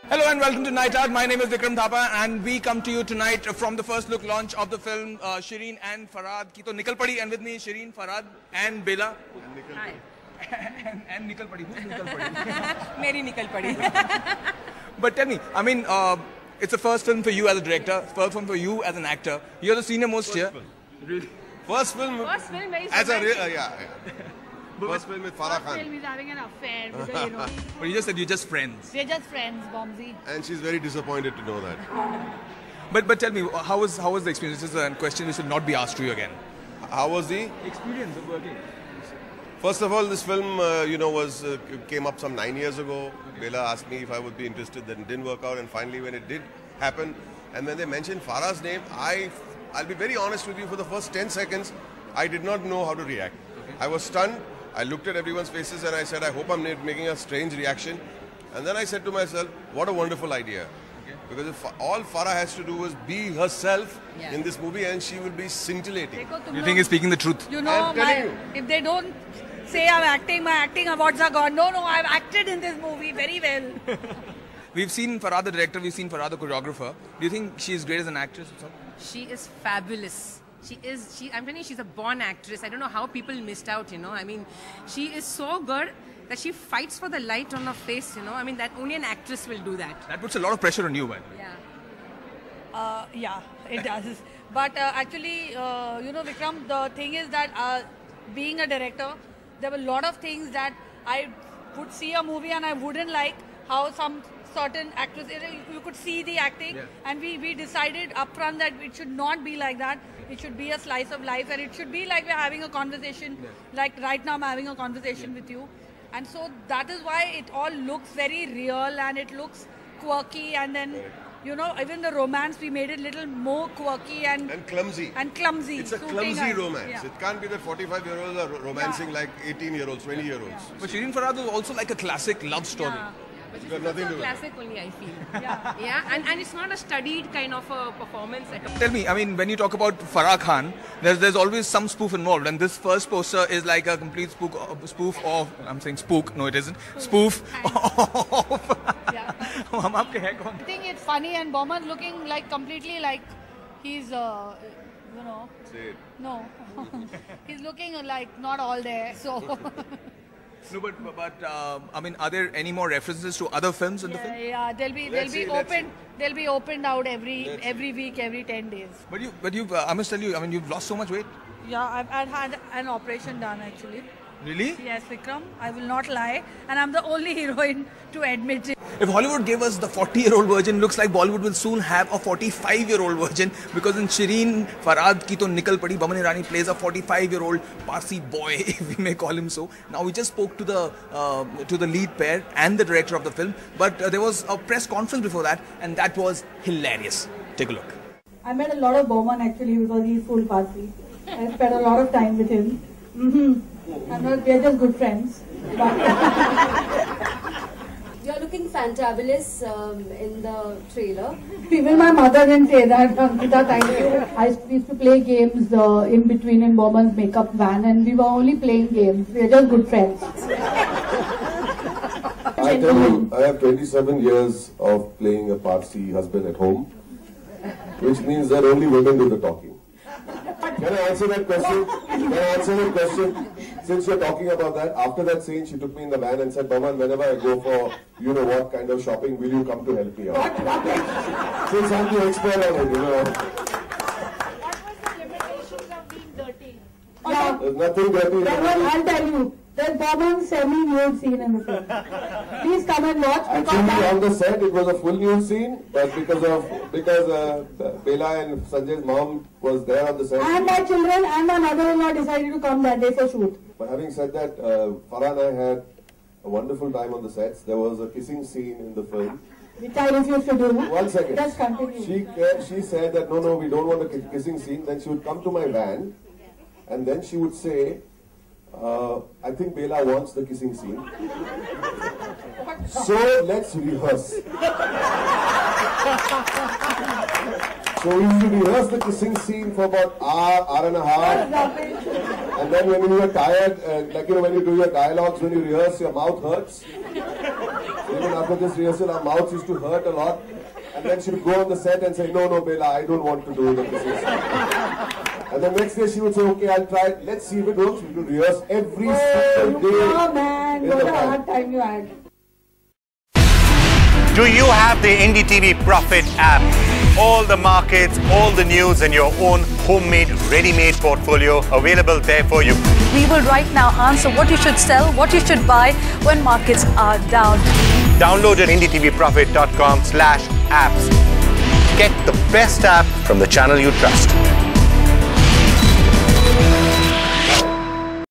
Hello and welcome to Night Out. My name is Vikram Thapa and we come to you tonight from the first look launch of the film Shireen and Farhad ki to nikal padi, and with me Shireen, Farhad and Bela. Hi. and nikal padi. Who's nikal padi? Meri nikal padi. But tell me, I mean, it's the first film for you as a director, first film for you as an actor. You're the senior most here. Really? First film. First film, very As a surprising. First film with Farah First Khan. film is having an affair with her, you know. But you just said you're just friends. We're just friends, Bombsy. And she's very disappointed to know that. But tell me, how was the experience? This is a question we should not be asked to you again. How was the Experience of working. First of all, this film, came up some 9 years ago. Bela asked me if I would be interested, then it didn't work out. And finally, when it did happen, and when they mentioned Farah's name, I'll be very honest with you, for the first 10 seconds, I did not know how to react. Okay. I was stunned. I looked at everyone's faces and I said, I hope I'm making a strange reaction. And then I said to myself, what a wonderful idea. Okay. Because if all Farah has to do is be herself in this movie, and she will be scintillating. You think he's speaking the truth? You know, if they don't say I'm acting, my acting awards are gone. No, I've acted in this movie very well. We've seen Farhad the director, we've seen Farhad the choreographer. Do you think she's great as an actress or She is fabulous. I'm telling you, she's a born actress. I don't know how people missed out, you know. I mean, she is so good that she fights for the light on her face, you know. I mean, that only an actress will do that. That puts a lot of pressure on you, man. Yeah. Yeah, it does. But actually, you know, Vikram, the thing is that being a director, there were a lot of things that I would see a movie and I wouldn't like how some certain actors, you could see the acting, and we decided upfront that it should not be like that. It should be a slice of life, and it should be like we're having a conversation, like right now I'm having a conversation with you. And so that is why it all looks very real and it looks quirky, and then, you know, even the romance, we made it a little more quirky and clumsy. It's a clumsy romance. Yeah. It can't be that 45-year-olds are romancing like 18-year-olds, 20-year-olds. But Shireen Farhad was also like a classic love story. Yeah. But Got nothing to do with classic only, I feel. Yeah, and it's not a studied kind of a performance at all. Tell me, I mean, when you talk about Farah Khan, there's always some spoof involved, and this first poster is like a complete spoof of, I'm saying spook, no it isn't, spoof of... I think it's funny, and Bowman's looking like completely like he's, you know... Say it. No. He's looking like not all there, so... No, but I mean, are there any more references to other films in the film? Yeah, they'll be opened out every week, every 10 days. But you, I must tell you, I mean, you've lost so much weight. Yeah, I've had an operation done actually. Really? Yes, Vikram, I will not lie, and I'm the only heroine to admit it. If Hollywood gave us the 40-year-old version, looks like Bollywood will soon have a 45-year-old version, because in Shireen Farhad ki to nikal padi, Boman Irani plays a 45-year-old Parsi boy, if we may call him so. Now we just spoke to the lead pair and the director of the film, but there was a press conference before that, and that was hilarious. Take a look. I met a lot of Bowman actually because he's full Parsi. I spent a lot of time with him. We're just good friends. You're looking fantabulous in the trailer. Even my mother didn't say that. Ankita, thank you. I used to play games in between in Bowman's makeup van, and we were only playing games. We're just good friends. I tell you, I have 27 years of playing a Parsi husband at home, which means that only women do the talking. Can I answer that question? Since you're talking about that, after that scene, she took me in the van and said, Boman, whenever I go for, you know what kind of shopping, will you come to help me out? Since I'm the expert on it, you know. What was the limitations of being dirty? There's nothing dirty. I'll tell you. There's Bowman's semi-nude scene in the film. Please come and watch. Actually, on the set, it was a full nude scene, but because Bela and Sanjay's mom was there on the set. And my children and my mother-in-law decided to come that day for shoot. But having said that, Farah and I had a wonderful time on the sets. There was a kissing scene in the film. Which I refused to do. 1 second. Just continue. She said that no, we don't want a kissing scene. Then she would come to my van, and then she would say, I think Bela wants the kissing scene. So let's rehearse. So we used to rehearse the kissing scene for about hour and a half. And then when you are tired, like when you do your dialogues, when you rehearse, your mouth hurts. So Even after this rehearsal, our mouths used to hurt a lot. And then she would go on the set and say, no, Bela, I don't want to do it. And the next day she would say, okay, I'll try it. Let's see if it works. We would rehearse every single day. Oh man, what a hard time you had. Do you have the NDTV Profit app? All the markets, all the news and your own homemade, ready-made portfolio available there for you. We will right now answer what you should sell, what you should buy when markets are down. Download at ndtvprofit.com/apps. Get the best app from the channel you trust.